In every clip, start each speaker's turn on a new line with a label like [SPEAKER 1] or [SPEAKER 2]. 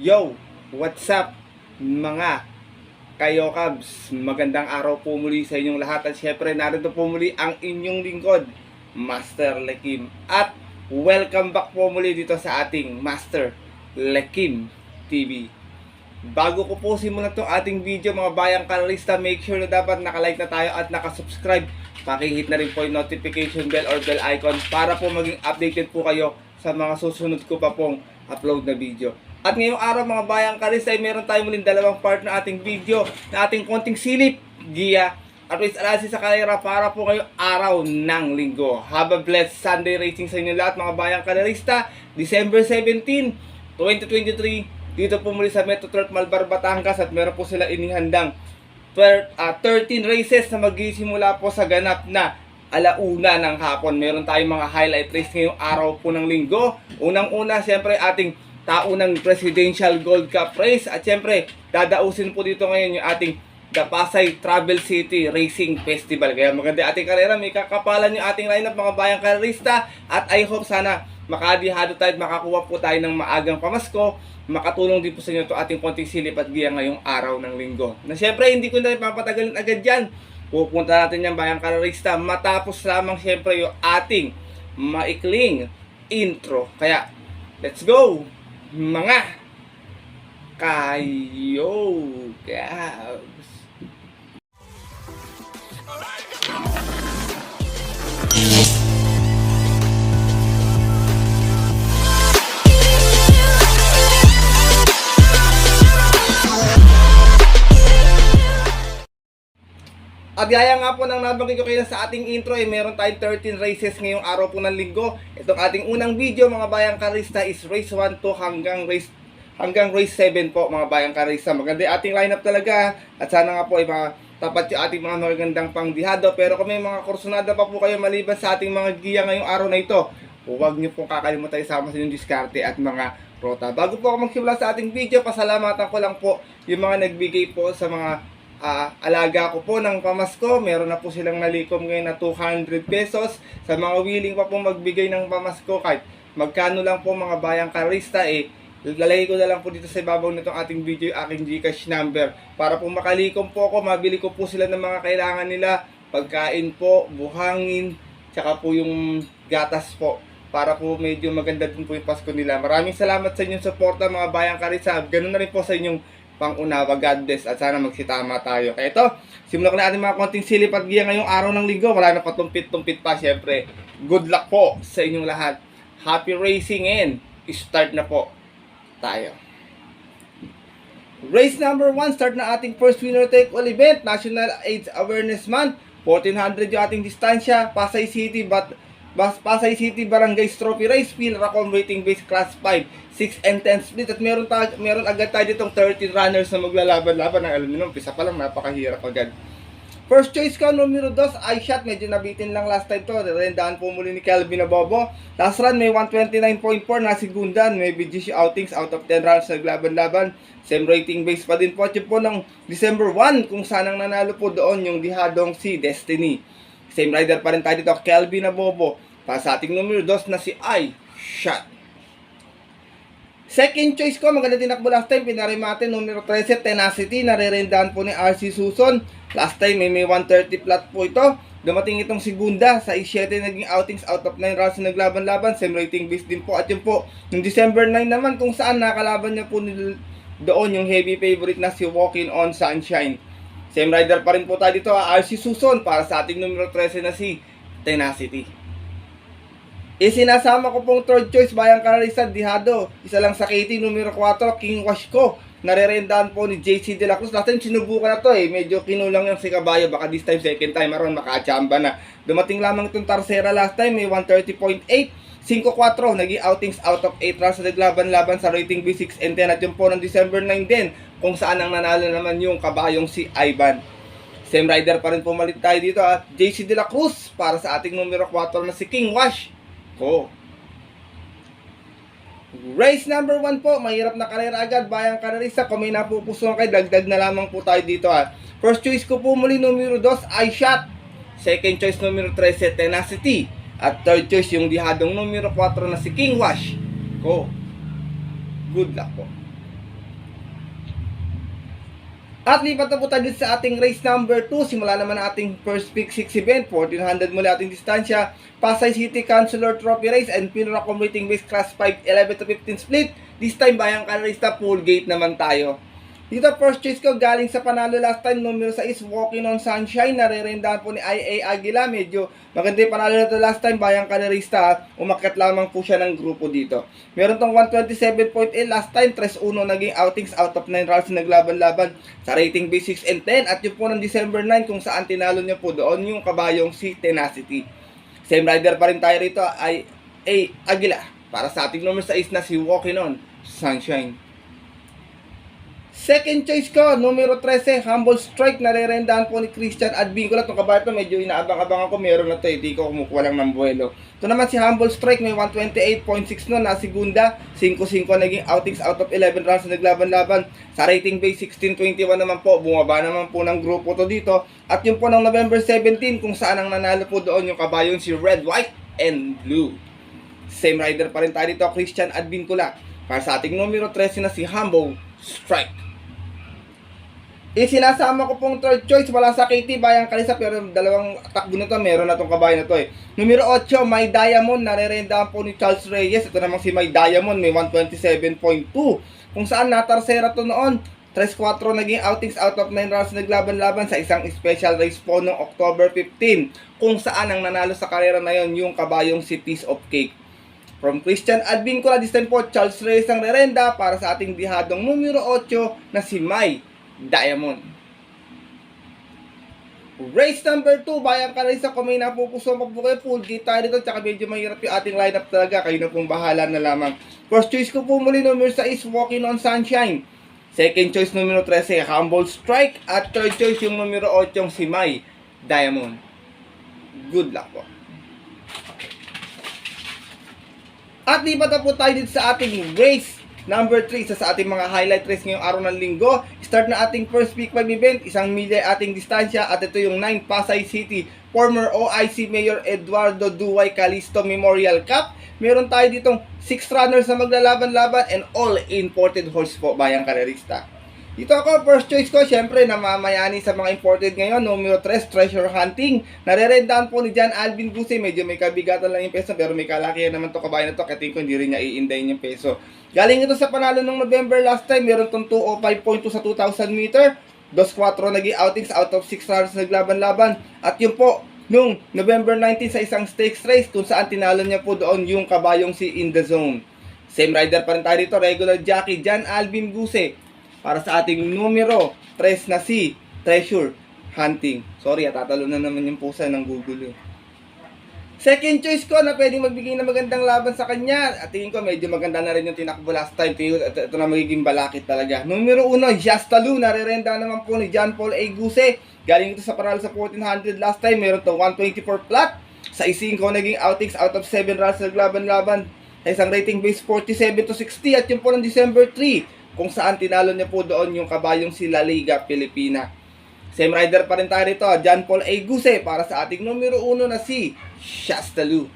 [SPEAKER 1] Yo! What's up mga Kayokabs? Magandang araw po muli sa inyong lahat at syempre narito po muli ang inyong lingkod, Master Lekim. At welcome back po muli dito sa ating Master Lekim TV. Bago ko po simulan itong ating video mga bayang kalorista, make sure na dapat nakalike na tayo at nakasubscribe. Pakihit na rin po yung notification bell or bell icon para po maging updated po kayo sa mga susunod ko pa pong upload na video. At ngayong araw mga bayang kalorista ay meron tayong muling dalawang part na ating video na ating konting silip, giya at race analysis sa karera para po kayo araw ng linggo. Have a blessed Sunday racing sa inyo lahat mga bayang kalorista. December 17, 2023 dito po muli sa Metro Turf Malbar, Batangas at meron po sila inihandang 13 races na magsisimula po sa ganap na alauna ng hapon. Meron tayong mga highlight race ngayong araw po ng linggo. Unang-una, siyempre ating taunang Presidential Gold Cup race at siyempre dadausin po dito ngayon yung ating The Pasay Travel City Racing Festival. Kaya maganda ating karera, may kakapalan yung ating lineup mga bayang karerista at I hope sana makadihado tayo at makakuha po tayo ng maagang pamasko. Makatulong din po sa inyo ito ating konting silip at giya ngayong araw ng linggo. Na siyempre hindi ko na papatagalin agad dyan. Pupunta natin yung bayang karerista matapos lamang siyempre yung ating maikling intro. Kaya let's go mga Kayokabs. At gaya nga po nang nabanggit ko kayo sa ating intro meron tayong 13 races ngayong araw po ng linggo. Itong ating unang video mga bayang karista is race 1 to hanggang race 7 po mga bayang karista. Maganda yung ating lineup talaga at sana nga po ay tapat yung ating mga magandang pangdihado. Pero kung may mga kursunada pa po kayo maliban sa ating mga giya ngayong araw na ito, huwag niyo pong kakalimutan isama sa inyong diskarte at mga rota. Bago po ako magsimula sa ating video, pasalamatan ko lang po yung mga nagbigay po sa mga alaga ko po ng pamasko. Meron na po silang nalikom ngayon na 200 pesos. Sa mga willing pa po magbigay ng pamasko kahit magkano lang po mga bayang karista lalagay ko na lang po dito sa ibabaw nitong ating video yung aking GCash number para po makalikom po ako, mabili ko po sila ng mga kailangan nila, pagkain po, buhangin, tsaka po yung gatas po para po medyo maganda din po yung Pasko nila. Maraming salamat sa inyong suporta mga bayang karista. Ganun na rin po sa inyong pangunawa. God bless at sana magsitama tayo. Kaya ito, simulan ko na ating mga konting silip at giya ngayong araw ng linggo. Wala na patumpit-tumpit pa syempre. Good luck po sa inyong lahat. Happy racing and start na po tayo. Race number 1, start na ating first winner take all event. National AIDS Awareness Month. 1400 yung ating distansya. Pasay City Barangay Trophy Race, Phil Racom Rating Base Class 5, 6 and 10 split. At meron agad tayo ditong 13 runners na maglalaban-laban. Ang alam nyo, umpisa pa lang, napakahirap agad. First choice ko, numero 2, I shot. Medyo nabitin lang last time to. Rendahan po muli ni Kelvin Abobo. Last run, may 129.4 na segundan. May BGC outings out of 10 rounds naglaban-laban. Same rating base pa din po. Ito po ng December 1, kung saan ang nanalo po doon yung dihadong si Destiny. Same rider pa rin tayo dito, Kelvin Abobo. Para sa ating numero 2 na si I shot. Second choice ko, maganda tinakbo last time, pinaremate, numero 13, Tenacity, nare-rendahan po ni RC Suson. Last time, may 130 flat po ito. Dumating itong segunda, sa 7 naging outings, out of 9 rounds na naglaban-laban, same rating base din po. At yun po, yung December 9 naman, kung saan nakalaban niya po doon yung heavy favorite na si Walking on Sunshine. Same rider pa rin po tayo dito, RC Suson, para sa ating numero 13 na si Tenacity. Isinasama ko pong third choice, bayang karerista, dihado. Isa lang sa KT, numero 4, King Wash ko. Narerendahan po ni JC De La Cruz. Last time sinubukan na to medyo kinulang yung si Caballo. Baka this time, second time, aron makachamba na. Dumating lamang itong Tercera last time, may 130.8. 5-4, naging outings out of 8 rounds na naglaban-laban sa rating B6 and 10. At yun po ng December 9 din, kung saan ang nanalo naman yung kabayong si Ivan. Same rider pa rin pumalit tayo dito at JC De La Cruz para sa ating numero 4 na si King Wash. Race number 1 po, mahirap na karera agad, bayang karerista. Kung may napupusuan kayo, dagdag na lamang po tayo dito First choice ko po muli, numero 2, I shot. Second choice, numero 13, Tenacity. At third choice, yung dihadong numero 4 na si King Wash. Good luck po. At lipat na po tayo sa ating race number 2. Simula naman ang ating first pick 6 event. 1400 muli ating distansya. Pasay City Councilor Trophy Race and Pinura Commuting Base Class 5 11 to 15 split. This time Bayang Karerista full gate naman tayo. Dito first choice ko galing sa panalo last time, numero 6, Walking on Sunshine. Narerendahan po ni IA Aguila. Medyo maganda yung panalo na ito last time, Bayang Karerista. Umakyat lamang po siya ng grupo dito. Meron tong 127.8 last time, 3-1 naging outings out of 9 rounds naglaban-laban sa rating base 6 and 10. At yun po ng December 9 kung saan tinalo niya po doon yung kabayong si Tenacity. Same rider pa rin tayo rito, IA Aguila. Para sa ating numero 6 na si Walking on Sunshine. Second choice ko, numero 13, Humble Strike. Narerendahan po ni Christian Advincula. Itong kabayo ito, medyo inaabang-abangan ko. Meron na ito, hindi ko kumukuha lang ng buwelo. Ito naman si Humble Strike, may 128.6 no, na segunda. 5-5 naging outings out of 11 rounds na naglaban-laban. Sa rating base 16-21 naman po, bumaba naman po ng grupo to dito. At yung po ng November 17, kung saan ang nanalo po doon yung kabayon si Red, White, and Blue. Same rider pa rin tayo dito, Christian Advincula. Para sa ating numero 13 na si Humble Strike. Sinasama ko pong third choice, wala sa KT Bayang Karerista, pero dalawang takbo na to, meron na tong kabayo na to eh. Numero 8, My Diamond, narerendahan po ni Charles Reyes. Ito namang si My Diamond, may 127.2. Kung saan natarsera to noon, 3-4 naging outings out of 9 rounds naglaban-laban sa isang special race po noong October 15. Kung saan ang nanalo sa karera na yon yung kabayong si Piece of Cake. From Christian Advincula, this time po, Charles Reyes ang rerenda para sa ating bihadong numero 8 na si My Diamond. Race number 2, Bayang Karerista. Kung may napupuso po kayo, full gate tayo dito. Tsaka medyo mahirap yung ating lineup talaga. Kayo na pong bahala na lamang. First choice ko po muli, numero 6, Walking on Sunshine. Second choice, numero 13, Humble Strike. At third choice, yung numero 8, yung si My Diamond. Good luck po. At lipat na po tayo dito sa ating race number 3 sa ating mga highlight race ngayong araw ng linggo. Start na ating first week 5 event, 1 milya ating distansya, at ito yung 9 Pasay City former OIC Mayor Eduardo Duay Calisto Memorial Cup. Meron tayo ditong 6 runners na maglalaban-laban and all imported horse po, Bayang Karerista. Dito ako, first choice ko, syempre namamayani sa mga imported ngayon, numero 3, Treasure Hunting. Narerendahan po ni John Alvin Guse. Medyo may kabigatan lang yung peso, pero may kalakihan naman to kabayan na to. Kating ko, hindi rin niya iindayin yung peso. Galing ito sa panalo ng November last time. Meron itong 205.2 sa 2,000 meter. 2-4 naging outings out of 6 rounds naglaban-laban. At yun po, nung November 19 sa isang stakes race, kung saan tinalo niya po doon yung kabayong si In The Zone. Same rider pa rin tayo dito, regular jockey John Alvin Guse. Para sa ating numero 3 na si Treasure Hunting. Sorry, tatalo na naman yung pusa ng Google. Second choice ko na pwedeng magbigay ng magandang laban sa kanya. At tingin ko medyo maganda na rin yung tinakbo last time. Ito na magiging balakit talaga. Numero 1, Jastalu. Narerenda naman po ni John Paul A. Guse. Galing ito sa panalo sa 1400 last time. Meron to 124 flat. Sa isingko naging outings out of 7 rounds naglaban-laban. Sa isang rating base 47 to 60. At yun po ng December 3. Kung saan tinalo niya po doon yung kabayong si La Liga Pilipina. Same rider pa rin tayo rito, John Paul A. Guse, para sa ating numero 1 na si Jastalu.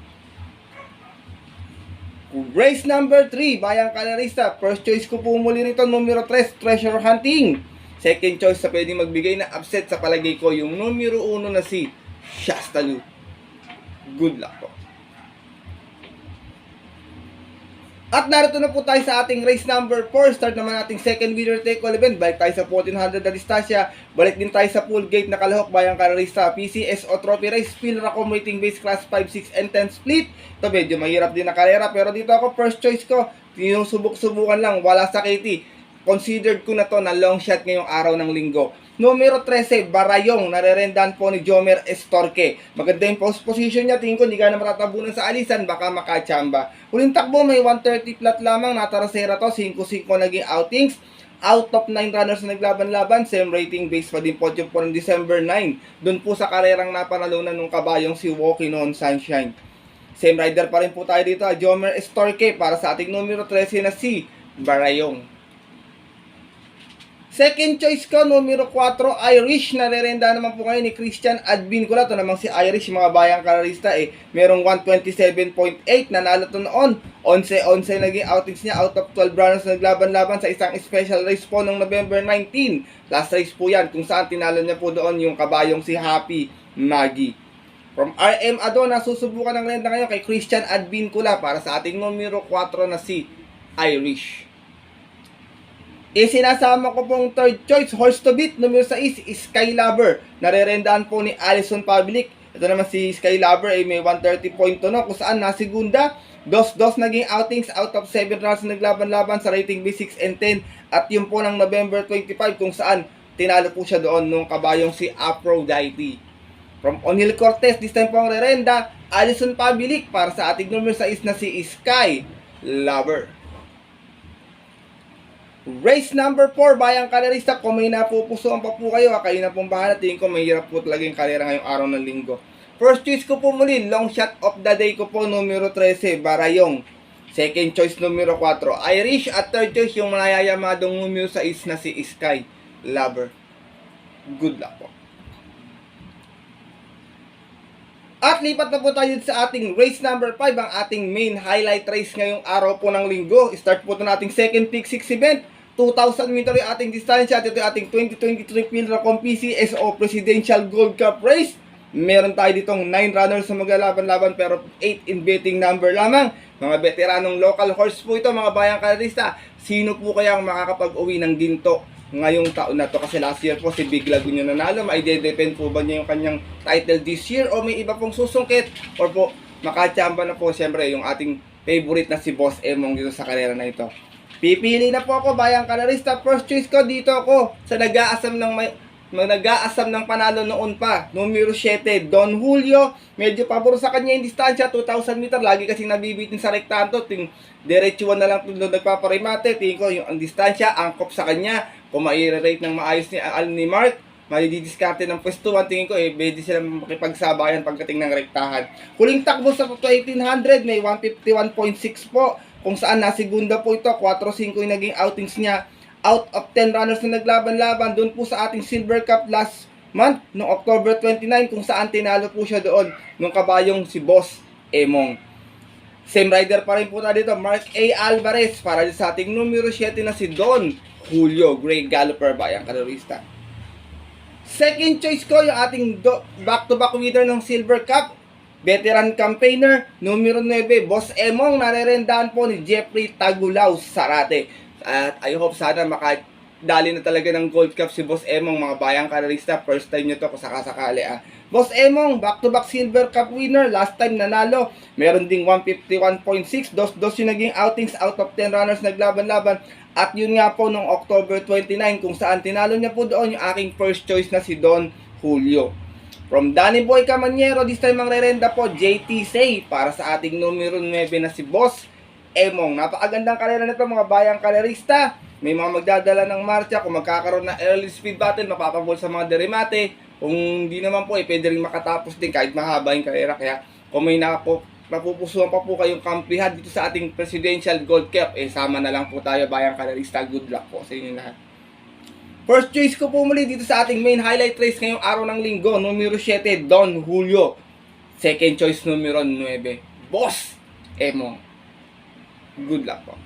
[SPEAKER 1] Race number 3, Bayang Karerista. First choice ko po muli rito, numero 3, Treasure Hunting. Second choice sa pwedeng magbigay na upset sa palagay ko, yung numero 1 na si Jastalu. Good luck po. At narito na po tayo sa ating race number 4. Start naman ating second winner take all event. Balik tayo sa 1400 na distansya. Balik din tayo sa full gate na Kalahok, Bayang Karerista. PCSO Trophy Race, Philracom Rating Base Class 5, 6, and 10 split. Ito medyo mahirap din na karera. Pero dito ako, first choice ko. Yung subok-subukan lang, wala sa KT. Considered ko na to na long shot ngayong araw ng linggo. Numero 13, Barayong. Narerendahan po ni Jomer Estorque. Maganda yung post position niya. Tingin ko hindi ka na matatabunan sa alisan. Baka makachamba. Huling takbo, may 130 flat lamang. Natarasera to. 5-5 naging outings. Out of 9 runners na naglaban-laban. Same rating base pa din po yung po ng December 9. Doon po sa karerang napanalunan ng kabayong si Walking on Sunshine. Same rider pa rin po tayo dito. Jomer Estorque para sa ating numero 13 na si Barayong. Second choice ko, numero 4, Irish. Narerenda naman po ngayon ni Christian Advincula. Ito namang si Irish, mga bayang kalarista merong 127.8. Nanalo to noon. 11 naging outings niya out of 12 runners na naglaban-laban sa isang special race po noong November 19. Last race po yan, kung saan tinalo niya po doon yung kabayong si Happy Maggie. From RM Adona, susubukan ng renta ngayon kay Christian Advincula para sa ating numero 4 na si Irish. Sinasama ko pong third choice, horse to beat, numero 6, Sky Lover. Narerendaan po ni Allison Public. Ito naman si Sky Lover may 130.2 kung saan nasigunda. Dos naging outings out of 7 rounds na naglaban-laban sa rating B6 and 10. At yun po ng November 25 kung saan tinalo po siya doon nung kabayong si Aphrodite. From O'Neal Cortez, this time po ang rerenda, Allison Public para sa ating numero 6 na si Sky Lover. Race number 4, bayang kalerista, kung may napupusuan pa po kayo, kayo na pong bahala. Tingin ko may hirap po talaga yung kalera ngayong araw ng linggo. First choice ko po muli, long shot of the day ko po, numero 13, Barayong. Second choice, numero 4, Irish. At third choice, yung mayayamadong numero 6 na si Sky Lover. Good luck po. At lipat na po tayo sa ating race number 5, ang ating main highlight race ngayong araw po ng linggo. Start po ito nating second pick 6 event. 2,000 meter yung ating distansya at ito yung ating 2023 Philracom PCSO Presidential Gold Cup Race. Meron tayo ditong 9 runners na maglalaban-laban pero 8 in betting number lamang. Mga veteranong local horse po ito, mga bayang kalarista. Sino po kaya ang makakapag-uwi ng ginto ngayong taon na to? Kasi last year po si Big Lagoon yung nanalo. Maide-depend po ba niya yung kanyang title this year o may iba pong susungkit? Or po makachamba na po siyempre yung ating favorite na si Boss Emong dito sa karera na ito. Pipili na po ako, bayang kalarista. First choice ko, dito ako sa nag-aasam ng panalo noon pa. Numero 7, Don Julio. Medyo pabor sa kanya yung distansya, 2,000 meter. Lagi kasing nabibitin sa rektahan to. Diretsuan na lang doon nagpaparimate. Tingin ko yung ang distansya, angkop sa kanya. Kung mai-rate ng maayos ni Mark, malididiskarte ng pwestuhan. Tingin ko, pwede silang makipagsabayan pagdating ng rektahan. Huling takbo sa 1800, may 151.6 po. Kung saan nasigunda po ito, 4-5 yung naging outings niya. Out of 10 runners na naglaban-laban, doon po sa ating Silver Cup last month, noong October 29, kung saan tinalo po siya doon, nung kabayong si Boss Emong. Same rider pa rin po tayo dito, Mark A. Alvarez, para sa ating numero 7 na si Don Julio, Grey Galloper, bayang kalarista. Second choice ko, yung ating back-to-back winner ng Silver Cup, veteran campaigner, numero 9, Boss Emong. Narerendaan po ni Jeffrey Tagulaw Sarate. At I hope sana makadali na talaga ng Gold Cup si Boss Emong, mga bayang kalarista. First time nyo to kung sakasakali. Boss Emong, back-to-back Silver Cup winner. Last time nanalo. Meron ding 151.6. Dos yung naging outings out of 10 runners naglaban-laban. At yun nga po noong October 29 kung saan tinalo niya po doon yung aking first choice na si Don Julio. From Danny Boy Camaniero, this time ang rerenda po, JT Say, para sa ating numero 9 na si Boss Emong. Napakagandang karera nito, mga bayang kalerista. May mga magdadala ng marcha. Kung magkakaroon ng early speed battle, mapapabol sa mga derimate. Kung hindi naman po, pwede rin makatapos din kahit mahaba yung karera. Kaya kung may napupusuan pa po kayong kampihan dito sa ating Presidential Gold Cup, sama na lang po tayo, bayang kalerista. Good luck po sa inyo lahat. First choice ko po muli dito sa ating main highlight race ngayong araw ng linggo, numero 7, Don Julio. Second choice, numero 9, Boss Emong. Good luck po.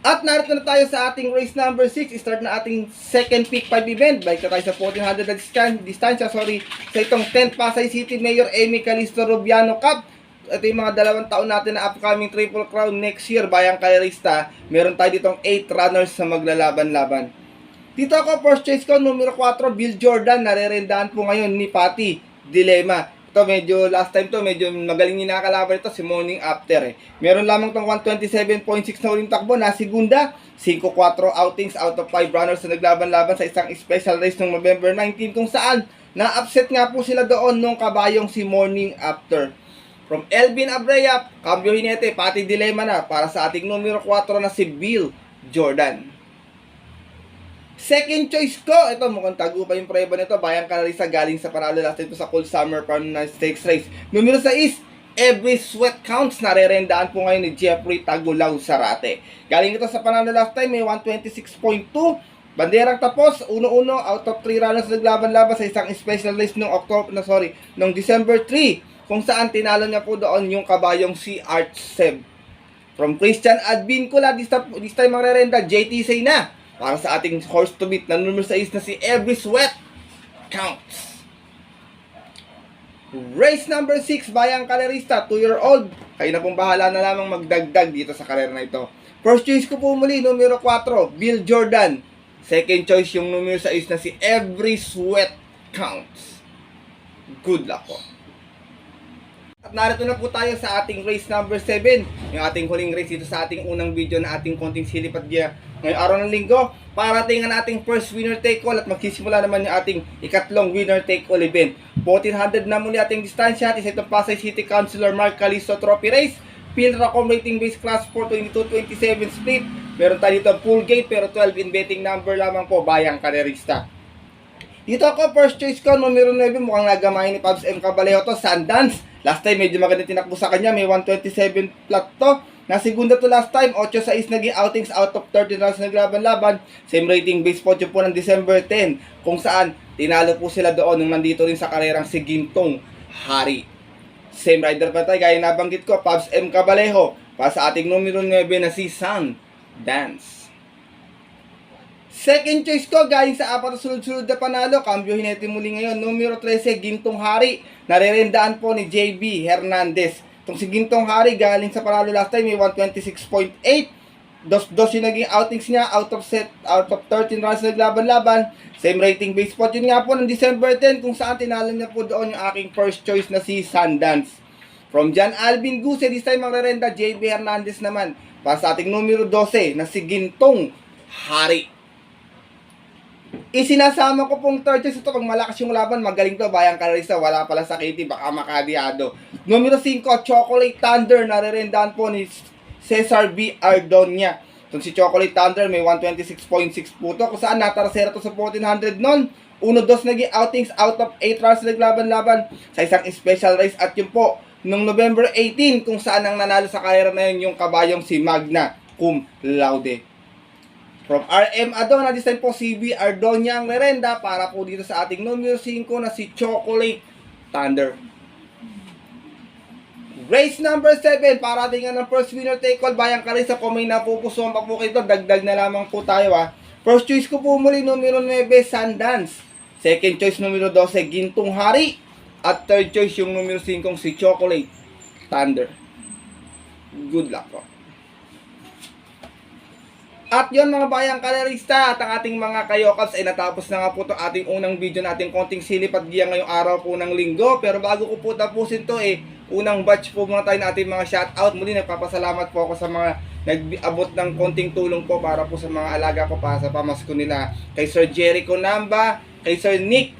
[SPEAKER 1] At narito na tayo sa ating race number 6. Start na ating second pick 5 event. Balik na tayo sa 1400 na distansya, sa itong 10th Pasay City Mayor Amy Calisto Rubiano Cup. Ito yung mga 2 taon natin na upcoming Triple Crown next year, bayang kalerista. Meron tayo ditong 8 runners na maglalaban-laban. Dito ako, first choice ko, numero 4, Bill Jordan. Narerendaan po ngayon ni Patty Dilema. Ito medyo, last time to, medyo magaling yung nakakalaban ito, si Morning After. Meron lamang tong 127.6 na uling takbo, nasigunda. 5-4 outings out of 5 runners na naglaban-laban sa isang special race ng November 19, kung saan na-upset nga po sila doon nung kabayong si Morning After. From Elvin Abrea, cambio hinete, Patty Dilema na para sa ating numero 4 na si Bill Jordan. Second choice ko, ito mukhang tago pa yung preba nito, bayang kalarista galing sa panalo last ito sa Cold Summer Farm na Stakes Race. Numero 6, Every sweat counts, narerendaan po ngayon ni Jeffrey Tagulaw Zarate. Galing ito sa panalo last time, may 126.2. Banderang tapos, 1-1 out of 3 runners naglaban-laban sa isang special race noong December 3, kung saan tinalo niya po doon yung kabayong si Art Seb. From Christian Advincula, this time magrerenda, JTC na para sa ating horse to beat na numero 6 na si Every Sweat Counts. Race number 6, Bayang Kalerista, 2-year-old. Kayo na pong bahala na lamang magdagdag dito sa karera na ito. First choice ko po muli, numero 4, Bill Jordan. Second choice yung numero 6 na si Every Sweat Counts. Good luck po. At narito na po tayo sa ating race number 7. Yung ating huling race dito sa ating unang video na ating konting silip at giya ngayong araw ng linggo. Parating ang ating first winner take all at magsisimula naman yung ating ikatlong winner take all event. 1400 na muli ating distansya at isa itong Pasay City Councilor Mark Calisto Trophy Race. Field Racom Rating Base Class 4 22-27 split. Meron tayo dito full gate pero 12 in betting number lamang po, Bayang Kalerista. Dito ako, first choice ko, numero 9, mukhang nagamahin ni Pabs M. Cabalejo to, Sundance. Last time, medyo maganda tinakbo sa kanya, may 127 flat to. Na segunda to last time, 8-6 naging outings out of 13 rounds naglaban-laban. Same rating base po po ng December 10, kung saan tinalo po sila doon nung nandito rin sa karerang si Gintong Hari. Same rider pa tayo, gaya nabanggit ko, Pabs M. Cabalejo, para sa ating numero 9 na si Sundance. Second choice ko, galing sa 4 sunod-sunod na panalo, cambio hinete muli ngayon, numero 13, Gintong Hari, narerendaan po ni JB Hernandez. Itong si Gintong Hari, galing sa panalo last time, may 126.8. Dos yung naging outings niya, out of 13 runs naglaban-laban. Same rating base spot, yun nga po ng December 10, kung saan tinalo niya po doon yung aking first choice na si Sundance. From John Alvin Guse, this time magrerenda, JB Hernandez naman, para sa ating numero 12 na si Gintong Hari. Isinasama ko pong third choice ito. Pag malakas yung laban, magaling to, Bayang Kalerista. Wala pala sa Kitty, baka makadiado. Numero 5, Chocolate Thunder. Narerendaan po ni Cesar B. Ardonia. Itong si Chocolate Thunder, may 126.6 po to, kung saan natarasera to sa 1400 nun. 1-2 naging outings out of 8 rounds naglaban-laban sa isang special race. At yun po, noong November 18, kung saan ang nanalo sa karera na yun yung kabayong si Magna Cum Laude. From RM Adona, this time po CB Ardonia ang rerenda para po dito sa ating numero 5 na si Chocolate Thunder. Race number 7, para tingnan ng first winner take all, Bayang Kalerista. Kung may napupusuan pa po kayo, dagdag na lamang po tayo ha. First choice ko po muli, numero 9, Sundance. Second choice, numero 12, Gintong Hari. At third choice, yung numero 5, si Chocolate Thunder. Good luck po. At yun mga Bayang Kalerista, at ang ating mga kayokaps ay natapos na nga po ito ating unang video natin konting silip at giya ngayong araw po ng linggo. Pero bago ko po tapusin to unang batch po muna tayo na ating mga shoutout. Muli nagpapasalamat po ako sa mga nag-abot ng konting tulong po para po sa mga alaga ko para sa pamasko nila. Kay Sir Jericho Namba, kay Sir Nick,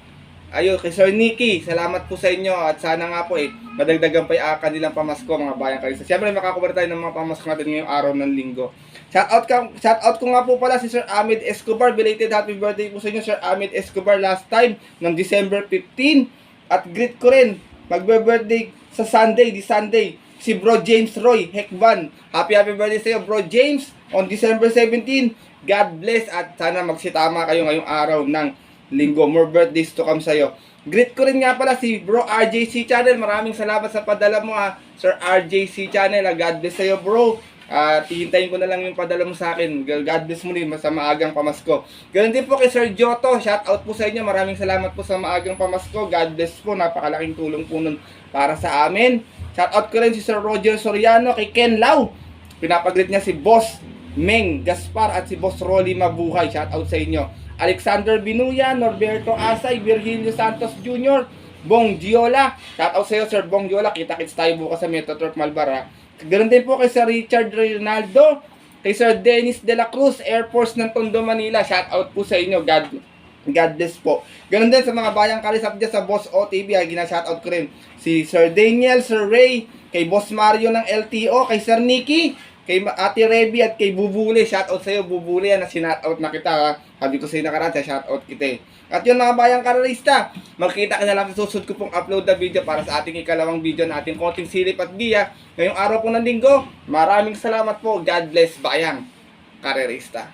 [SPEAKER 1] kay Sir Nicky, salamat po sa inyo at sana nga po madagdagan pa yung kanilang pamasko mga Bayang Kalerista. Siyempre makakuha tayo ng mga pamasko natin ngayong araw ng linggo. Shoutout ko nga po pala si Sir Ahmed Escobar. Belated happy birthday po sa inyo, Sir Ahmed Escobar, last time ng December 15. At greet ko rin, magbe-birthday sa Sunday, si Bro James Roy Hekban. Happy birthday sa iyo, Bro James, on December 17. God bless at sana magsitama kayo ngayong araw ng linggo. More birthdays to come sa iyo. Greet ko rin nga pala si Bro RJC Channel. Maraming salamat sa padala mo Sir RJC Channel. God bless sa iyo, bro. Hihintayin ko na lang yung padala mo sa akin. God bless mo rin sa maagang pamasko. Ganun din po kay Sir Giotto. Shout out po sa inyo. Maraming salamat po sa maagang pamasko. God bless po. Napakalaking tulong po nun para sa amin. Shout out ko rin si Sir Roger Soriano, kay Ken Lau. Pinapagreet niya si Boss Meng Gaspar at si Boss Rolly Mabuhay. Shout out sa inyo. Alexander Binuya, Norberto Asay, Virgilio Santos Jr., Bong Giola. Shout out sa iyo, Sir Bong Giola. Kita-kits tayo bukas sa Metro Turf Malbar. Ganoon din po kay Sir Richard Ronaldo, kay Sir Dennis De La Cruz, Air Force ng Tondo, Manila. Shout out po sa inyo. God bless po. Ganoon din sa mga Bayang Kalerista dyan sa Boss OTV. Gina-shout out ko rin si Sir Daniel, Sir Ray, kay Boss Mario ng LTO, kay Sir Nicky, kay Ate Reby at kay Bubule. Shout out sa iyo, Bubule. Na shout out na kita. Sabi ko sa iyo nakaraan, shout out kita At yun mga bayang karerista, magkita ka na lang sa susunod ko pong upload na video para sa ating ikalawang video na ating konting silip at giya ngayong araw po ng linggo. Maraming salamat po. God bless bayang karerista.